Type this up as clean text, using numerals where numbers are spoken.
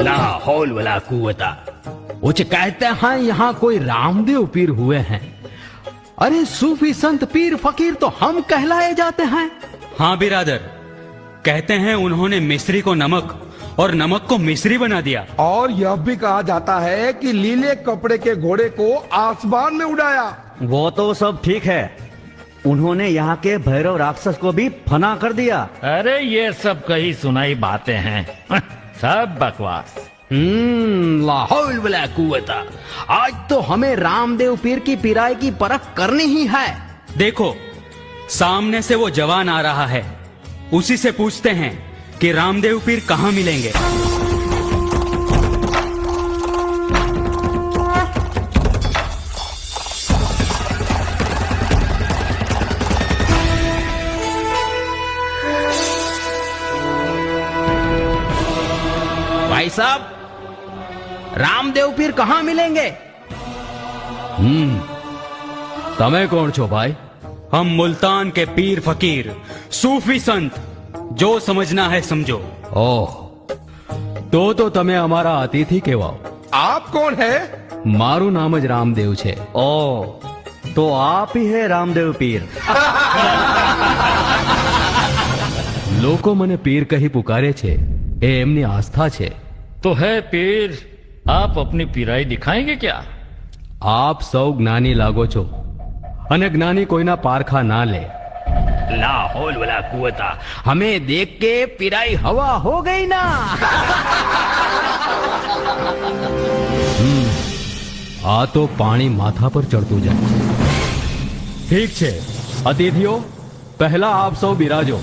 ला हौल वला कुव्वता। उच कहते हैं यहाँ कोई रामदेव पीर हुए हैं। अरे सूफी संत पीर फकीर तो हम कहलाए जाते हैं। हाँ बिरादर, कहते हैं उन्होंने मिस्री को नमक और नमक को मिस्री बना दिया। और यह भी कहा जाता है कि लीले कपड़े के घोड़े को आसमान में उड़ाया। वो तो सब ठीक है, उन्होंने यहाँ के भैरव राक्षस को भी फना कर दिया। अरे ये सब कही सुनाई बातें हैं, सब बकवास। लाहौल वला कुव्वता। आज तो हमें रामदेव पीर की पिराई की परख करनी ही है। देखो, सामने से वो जवान आ रहा है, उसी से पूछते हैं कि रामदेव पीर कहाँ मिलेंगे। भाई साहब, रामदेव पीर कहाँ मिलेंगे? तमे कौन छो भाई? हम मुल्तान के पीर फकीर सूफी संत, जो समझना है समझो। ओह, तो तमे हमारा अतिथि केवाओ। आप कौन है? मारू नाम ज रामदेव छे। ओ, तो आप ही है रामदेव पीर। લોકો મને પીર કહી પુકારે છે, એ એમની આસ્થા છે। तो है पीर, आप अपनी पिराई दिखाएंगे क्या? આપ સૌ જ્ઞાની લાગો છો અને જ્ઞાની કોઈના પારખા ના લે। લાહौल वला कुव्वता, हमें देख के पिराई हवा हो गई ना। આ તો પાણી માથા પર ચડતું જાય। ઠીક છે અતિથિઓ, પહેલા આપ સૌ બિરાજો।